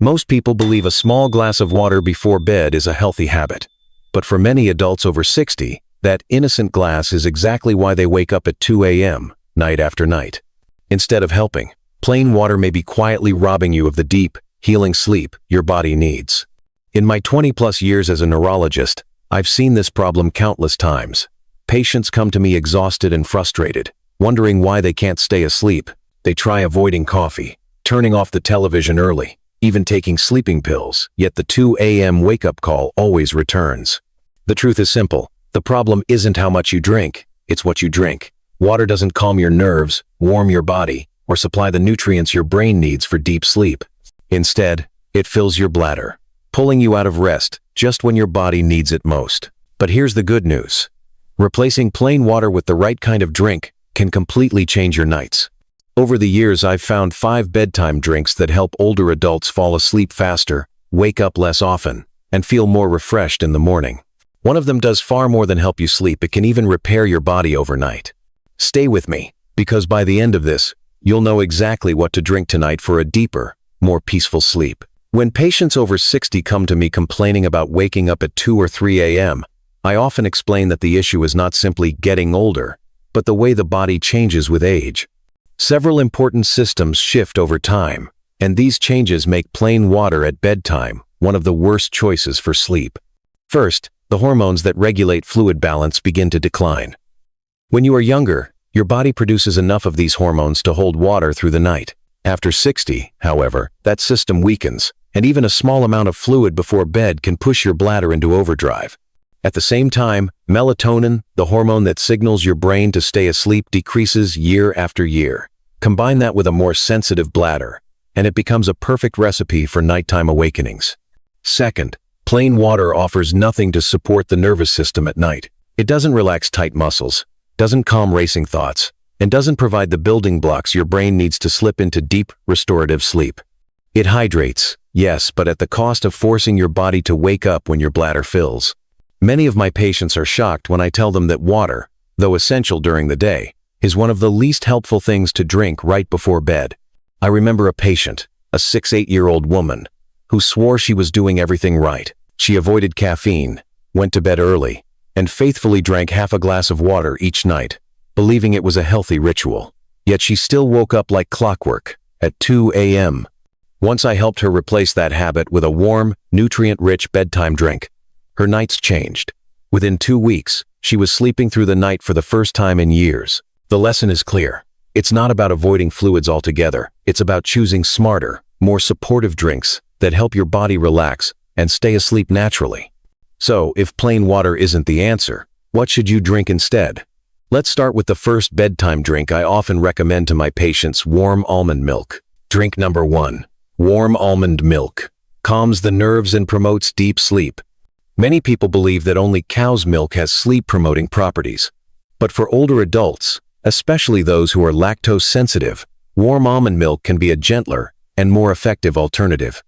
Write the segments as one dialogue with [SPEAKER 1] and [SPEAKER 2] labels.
[SPEAKER 1] Most people believe a small glass of water before bed is a healthy habit. But for many adults over 60, that innocent glass is exactly why they wake up at 2 a.m., night after night. Instead of helping, plain water may be quietly robbing you of the deep, healing sleep your body needs. In my 20-plus years as a neurologist, I've seen this problem countless times. Patients come to me exhausted and frustrated, wondering why they can't stay asleep. They try avoiding coffee, turning off the television early, even taking sleeping pills, yet the 2 a.m. wake-up call always returns. The truth is simple. The problem isn't how much you drink, it's what you drink. Water doesn't calm your nerves, warm your body, or supply the nutrients your brain needs for deep sleep. Instead, it fills your bladder, pulling you out of rest just when your body needs it most. But here's the good news. Replacing plain water with the right kind of drink can completely change your nights. Over the years, I've found 5 bedtime drinks that help older adults fall asleep faster, wake up less often, and feel more refreshed in the morning. One of them does far more than help you sleep. It can even repair your body overnight. Stay with me, because by the end of this, you'll know exactly what to drink tonight for a deeper, more peaceful sleep. When patients over 60 come to me complaining about waking up at 2 or 3 a.m., I often explain that the issue is not simply getting older, but the way the body changes with age. Several important systems shift over time, and these changes make plain water at bedtime one of the worst choices for sleep. First, the hormones that regulate fluid balance begin to decline. When you are younger, your body produces enough of these hormones to hold water through the night. After 60, however, that system weakens, and even a small amount of fluid before bed can push your bladder into overdrive. At the same time, melatonin, the hormone that signals your brain to stay asleep, decreases year after year. Combine that with a more sensitive bladder, and it becomes a perfect recipe for nighttime awakenings. Second, plain water offers nothing to support the nervous system at night. It doesn't relax tight muscles, doesn't calm racing thoughts, and doesn't provide the building blocks your brain needs to slip into deep, restorative sleep. It hydrates, yes, but at the cost of forcing your body to wake up when your bladder fills. Many of my patients are shocked when I tell them that water, though essential during the day, is one of the least helpful things to drink right before bed. I remember a patient, a 6-8-year-old woman, who swore she was doing everything right. She avoided caffeine, went to bed early, and faithfully drank half a glass of water each night, believing it was a healthy ritual. Yet she still woke up like clockwork, at 2 a.m. Once I helped her replace that habit with a warm, nutrient-rich bedtime drink, her nights changed. Within 2 weeks, she was sleeping through the night for the first time in years. The lesson is clear. It's not about avoiding fluids altogether. It's about choosing smarter, more supportive drinks that help your body relax and stay asleep naturally. So, if plain water isn't the answer, what should you drink instead? Let's start with the first bedtime drink I often recommend to my patients: warm almond milk. Drink number 1. Warm almond milk. Calms the nerves and promotes deep sleep. Many people believe that only cow's milk has sleep-promoting properties. But for older adults, especially those who are lactose sensitive, warm almond milk can be a gentler and more effective alternative.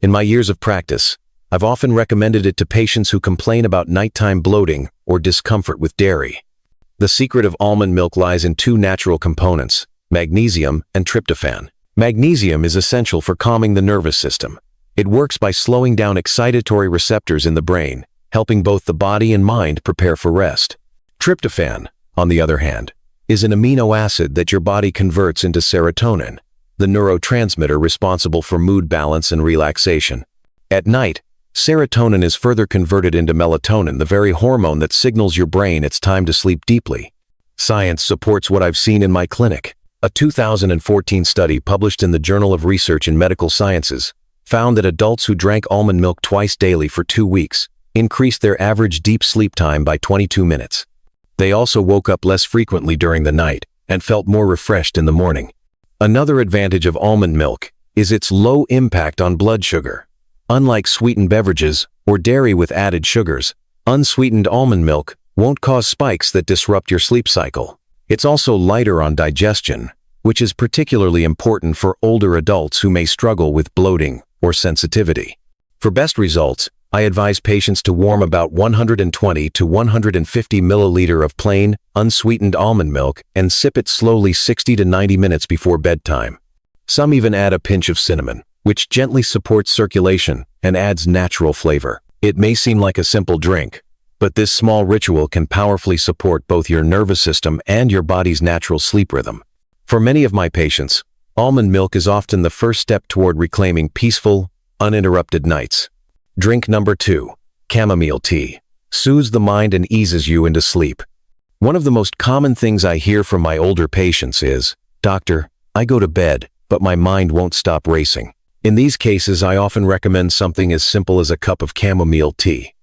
[SPEAKER 1] In my years of practice, I've often recommended it to patients who complain about nighttime bloating or discomfort with dairy. The secret of almond milk lies in 2 natural components: magnesium and tryptophan. Magnesium is essential for calming the nervous system. It works by slowing down excitatory receptors in the brain, helping both the body and mind prepare for rest. Tryptophan, on the other hand, is an amino acid that your body converts into serotonin, the neurotransmitter responsible for mood balance and relaxation. At night, serotonin is further converted into melatonin, the very hormone that signals your brain it's time to sleep deeply. Science supports what I've seen in my clinic. A 2014 study published in the Journal of Research in Medical Sciences found that adults who drank almond milk twice daily for 2 weeks increased their average deep sleep time by 22 minutes. They also woke up less frequently during the night and felt more refreshed in the morning. Another advantage of almond milk is its low impact on blood sugar. Unlike sweetened beverages or dairy with added sugars, unsweetened almond milk won't cause spikes that disrupt your sleep cycle. It's also lighter on digestion, which is particularly important for older adults who may struggle with bloating or sensitivity. For best results, I advise patients to warm about 120 to 150 milliliter of plain, unsweetened almond milk and sip it slowly 60 to 90 minutes before bedtime. Some even add a pinch of cinnamon. which gently supports circulation and adds natural flavor. It may seem like a simple drink, but this small ritual can powerfully support both your nervous system and your body's natural sleep rhythm. For many of my patients, almond milk is often the first step toward reclaiming peaceful, uninterrupted nights. Drink number 2, chamomile tea. Soothes the mind and eases you into sleep. One of the most common things I hear from my older patients is, "Doctor, I go to bed, but my mind won't stop racing." In these cases, I often recommend something as simple as a cup of chamomile tea.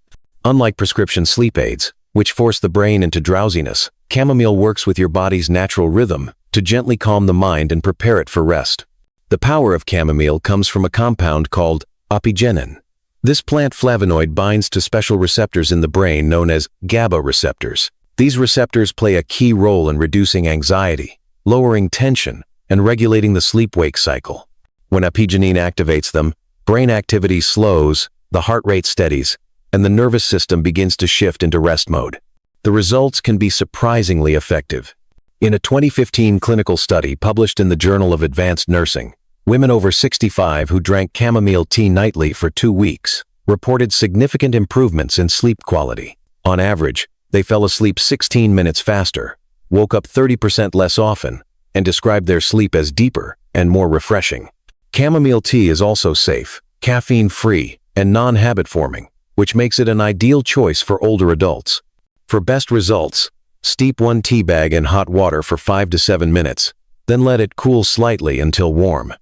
[SPEAKER 1] Unlike prescription sleep aids, which force the brain into drowsiness, chamomile works with your body's natural rhythm to gently calm the mind and prepare it for rest. The power of chamomile comes from a compound called apigenin. This plant flavonoid binds to special receptors in the brain known as GABA receptors. These receptors play a key role in reducing anxiety, lowering tension, and regulating the sleep-wake cycle. When apigenin activates them, brain activity slows, the heart rate steadies, and the nervous system begins to shift into rest mode. The results can be surprisingly effective. In a 2015 clinical study published in the Journal of Advanced Nursing, women over 65 who drank chamomile tea nightly for 2 weeks reported significant improvements in sleep quality. On average, they fell asleep 16 minutes faster, woke up 30% less often, and described their sleep as deeper and more refreshing. Chamomile tea is also safe, caffeine-free, and non-habit-forming, which makes it an ideal choice for older adults. For best results, steep 1 tea bag in hot water for 5 to 7 minutes, then let it cool slightly until warm.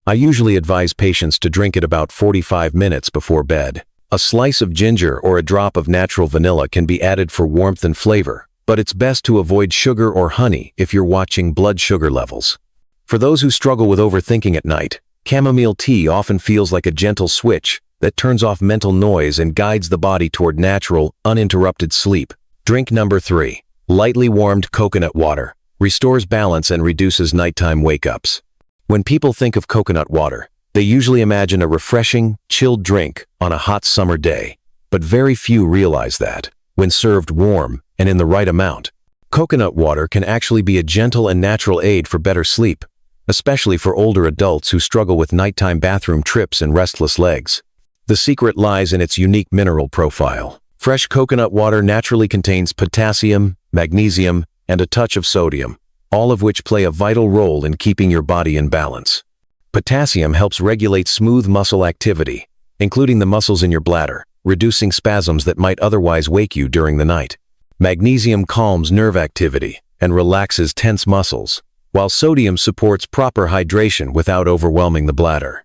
[SPEAKER 1] I usually advise patients to drink it about 45 minutes before bed. A slice of ginger or a drop of natural vanilla can be added for warmth and flavor, but it's best to avoid sugar or honey if you're watching blood sugar levels. For those who struggle with overthinking at night, chamomile tea often feels like a gentle switch that turns off mental noise and guides the body toward natural, uninterrupted sleep. Drink number 3, lightly warmed coconut water, restores balance and reduces nighttime wake-ups. When people think of coconut water, they usually imagine a refreshing, chilled drink on a hot summer day, but very few realize that, when served warm and in the right amount, coconut water can actually be a gentle and natural aid for better sleep, especially for older adults who struggle with nighttime bathroom trips and restless legs. The secret lies in its unique mineral profile. Fresh coconut water naturally contains potassium, magnesium, and a touch of sodium, all of which play a vital role in keeping your body in balance. Potassium helps regulate smooth muscle activity, including the muscles in your bladder, reducing spasms that might otherwise wake you during the night. Magnesium calms nerve activity and relaxes tense muscles, while sodium supports proper hydration without overwhelming the bladder.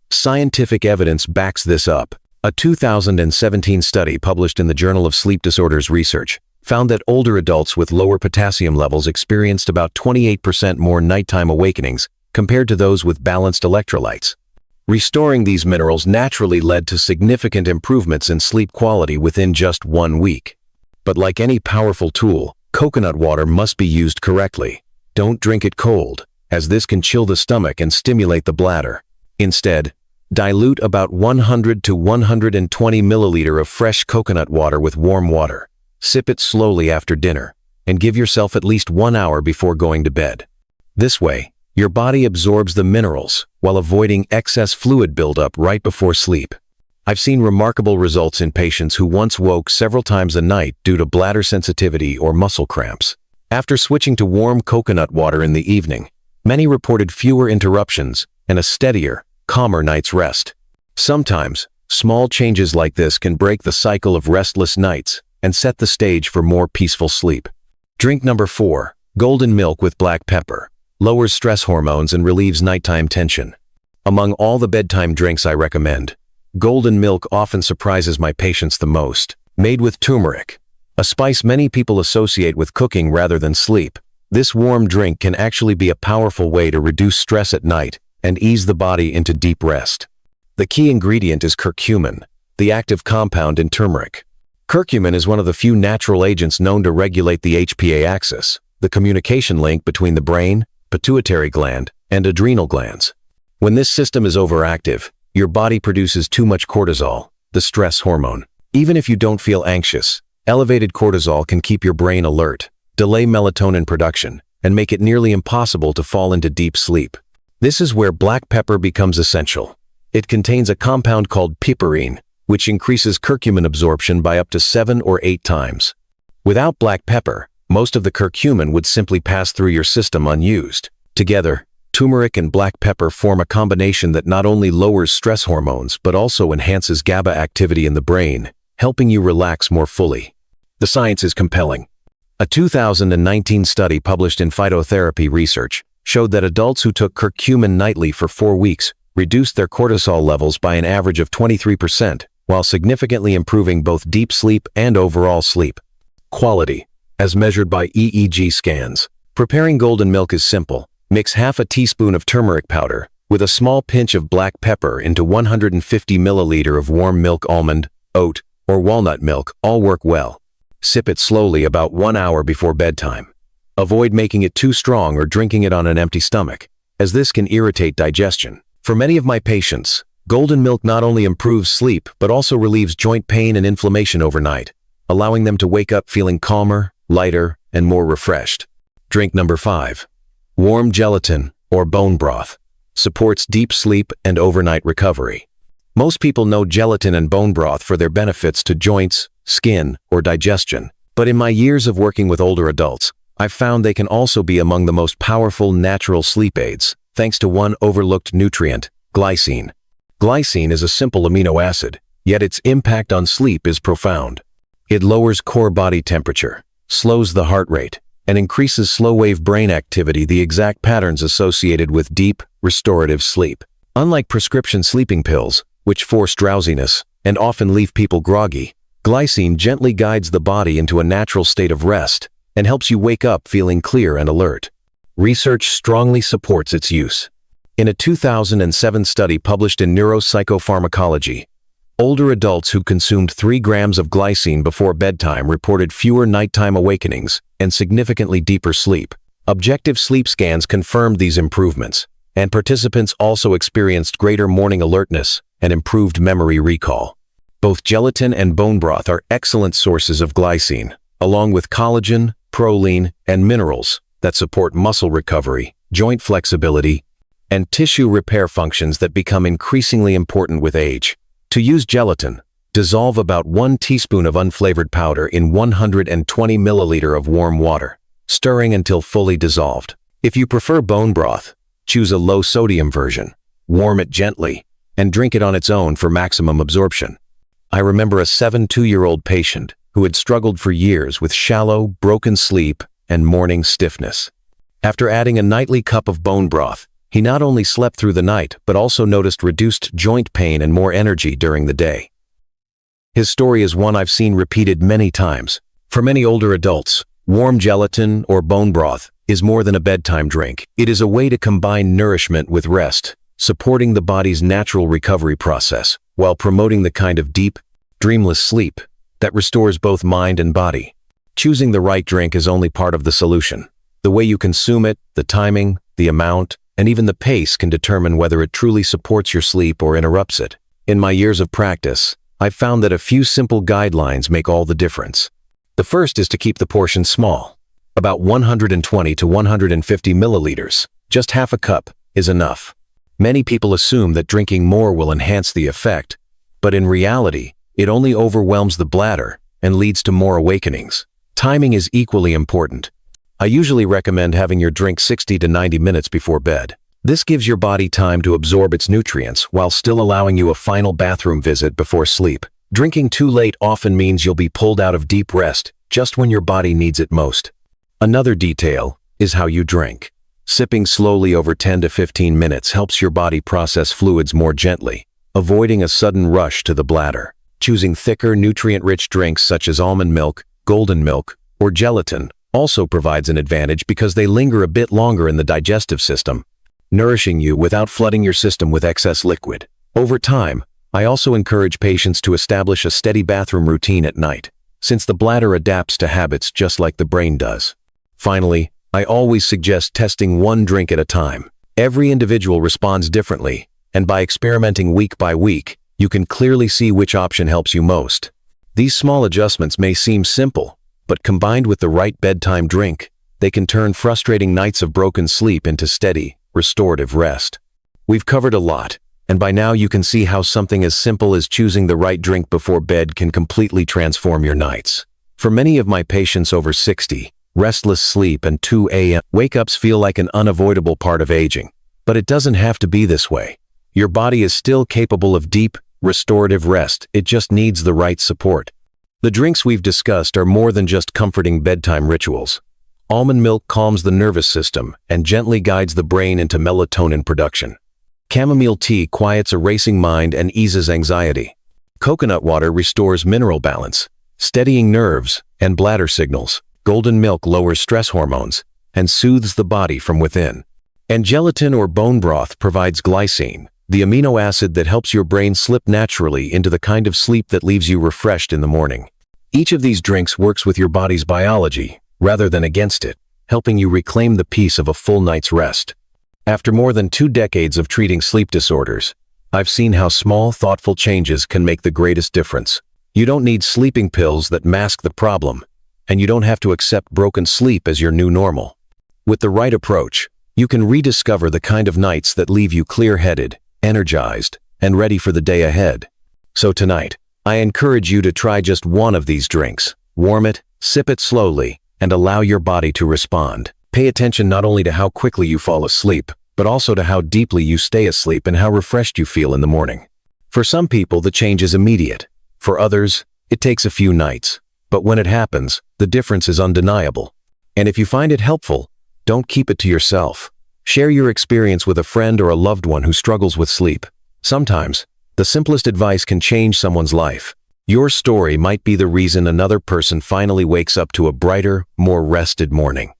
[SPEAKER 1] Scientific evidence backs this up. A 2017 study published in the Journal of Sleep Disorders Research found that older adults with lower potassium levels experienced about 28% more nighttime awakenings compared to those with balanced electrolytes. Restoring these minerals naturally led to significant improvements in sleep quality within just 1 week. But like any powerful tool, coconut water must be used correctly. Don't drink it cold, as this can chill the stomach and stimulate the bladder. Instead, dilute about 100 to 120 milliliter of fresh coconut water with warm water. Sip it slowly after dinner, and give yourself at least 1 hour before going to bed. This way, your body absorbs the minerals while avoiding excess fluid buildup right before sleep. I've seen remarkable results in patients who once woke several times a night due to bladder sensitivity or muscle cramps. After switching to warm coconut water in the evening, many reported fewer interruptions and a steadier, calmer night's rest. Sometimes, small changes like this can break the cycle of restless nights and set the stage for more peaceful sleep. Drink number 4, golden milk with black pepper. Lowers stress hormones and relieves nighttime tension. Among all the bedtime drinks I recommend, golden milk often surprises my patients the most. Made with turmeric, a spice many people associate with cooking rather than sleep, this warm drink can actually be a powerful way to reduce stress at night and ease the body into deep rest. The key ingredient is curcumin, the active compound in turmeric. Curcumin is one of the few natural agents known to regulate the HPA axis, the communication link between the brain, pituitary gland, and adrenal glands. When this system is overactive, your body produces too much cortisol, the stress hormone. Even if you don't feel anxious, elevated cortisol can keep your brain alert, delay melatonin production, and make it nearly impossible to fall into deep sleep. This is where black pepper becomes essential. It contains a compound called piperine, which increases curcumin absorption by up to 7 or 8 times. Without black pepper, most of the curcumin would simply pass through your system unused. Together, turmeric and black pepper form a combination that not only lowers stress hormones but also enhances GABA activity in the brain, helping you relax more fully. The science is compelling. A 2019 study published in Phytotherapy Research showed that adults who took curcumin nightly for 4 weeks reduced their cortisol levels by an average of 23%, while significantly improving both deep sleep and overall sleep quality, as measured by EEG scans. Preparing golden milk is simple. Mix half a teaspoon of turmeric powder with a small pinch of black pepper into 150 milliliter of warm milk. Almond, oat, or walnut milk all work well. Sip it slowly about 1 hour before bedtime. Avoid making it too strong or drinking it on an empty stomach, as this can irritate digestion. For many of my patients, golden milk not only improves sleep but also relieves joint pain and inflammation overnight, allowing them to wake up feeling calmer, lighter, and more refreshed. Drink number 5. Warm gelatin, or bone broth, supports deep sleep and overnight recovery. Most people know gelatin and bone broth for their benefits to joints, skin, or digestion, but in my years of working with older adults, I've found they can also be among the most powerful natural sleep aids, thanks to one overlooked nutrient, glycine. Glycine is a simple amino acid, yet its impact on sleep is profound. It lowers core body temperature, slows the heart rate, and increases slow-wave brain activity, the exact patterns associated with deep, restorative sleep. Unlike prescription sleeping pills, which force drowsiness and often leave people groggy, glycine gently guides the body into a natural state of rest and helps you wake up feeling clear and alert. Research strongly supports its use. In a 2007 study published in Neuropsychopharmacology, older adults who consumed 3 grams of glycine before bedtime reported fewer nighttime awakenings and significantly deeper sleep. Objective sleep scans confirmed these improvements, and participants also experienced greater morning alertness and improved memory recall. Both gelatin and bone broth are excellent sources of glycine, along with collagen, proline, and minerals that support muscle recovery, joint flexibility, and tissue repair functions that become increasingly important with age. To use gelatin, dissolve about 1 teaspoon of unflavored powder in 120 milliliter of warm water, stirring until fully dissolved. If you prefer bone broth, choose a low-sodium version. Warm it gently and drink it on its own for maximum absorption. I remember a 72-year-old patient who had struggled for years with shallow, broken sleep and morning stiffness. After adding a nightly cup of bone broth, he not only slept through the night but also noticed reduced joint pain and more energy during the day. His story is one I've seen repeated many times. For many older adults, warm gelatin or bone broth is more than a bedtime drink. It is a way to combine nourishment with rest, supporting the body's natural recovery process while promoting the kind of deep, dreamless sleep that restores both mind and body. Choosing the right drink is only part of the solution. The way you consume it, the timing, the amount, and even the pace can determine whether it truly supports your sleep or interrupts it. In my years of practice, I've found that a few simple guidelines make all the difference. The first is to keep the portion small, about 120 to 150 milliliters. Just half a cup is enough. Many people assume that drinking more will enhance the effect, but in reality, it only overwhelms the bladder and leads to more awakenings. Timing is equally important. I usually recommend having your drink 60 to 90 minutes before bed. This gives your body time to absorb its nutrients while still allowing you a final bathroom visit before sleep. Drinking too late often means you'll be pulled out of deep rest just when your body needs it most. Another detail is how you drink. Sipping slowly over 10 to 15 minutes helps your body process fluids more gently, avoiding a sudden rush to the bladder. Choosing thicker, nutrient-rich drinks such as almond milk, golden milk, or gelatin also provides an advantage because they linger a bit longer in the digestive system, nourishing you without flooding your system with excess liquid. Over time, I also encourage patients to establish a steady bathroom routine at night, since the bladder adapts to habits just like the brain does. Finally, I always suggest testing one drink at a time. Every individual responds differently, and by experimenting week by week, you can clearly see which option helps you most. These small adjustments may seem simple, but combined with the right bedtime drink, they can turn frustrating nights of broken sleep into steady, restorative rest. We've covered a lot, And by now you can see how something as simple as choosing the right drink before bed can completely transform your nights. For many of my patients over 60, restless sleep and 2 a.m. wake-ups feel like an unavoidable part of aging. But it doesn't have to be this way. Your body is still capable of deep, restorative rest. It just needs the right support. The drinks we've discussed are more than just comforting bedtime rituals. Almond milk calms the nervous system and gently guides the brain into melatonin production. Chamomile tea quiets a racing mind and eases anxiety. Coconut water restores mineral balance, steadying nerves and bladder signals. Golden milk lowers stress hormones and soothes the body from within. And gelatin or bone broth provides glycine, the amino acid that helps your brain slip naturally into the kind of sleep that leaves you refreshed in the morning. Each of these drinks works with your body's biology, rather than against it, helping you reclaim the peace of a full night's rest. After more than 2 decades of treating sleep disorders, I've seen how small, thoughtful changes can make the greatest difference. You don't need sleeping pills that mask the problem, and you don't have to accept broken sleep as your new normal. With the right approach, you can rediscover the kind of nights that leave you clear-headed, energized, and ready for the day ahead. So tonight, I encourage you to try just one of these drinks. Warm it, sip it slowly, and allow your body to respond. Pay attention not only to how quickly you fall asleep, but also to how deeply you stay asleep and how refreshed you feel in the morning. For some people, the change is immediate. For others, it takes a few nights. But when it happens, the difference is undeniable. And if you find it helpful, don't keep it to yourself. Share your experience with a friend or a loved one who struggles with sleep. Sometimes, the simplest advice can change someone's life. Your story might be the reason another person finally wakes up to a brighter, more rested morning.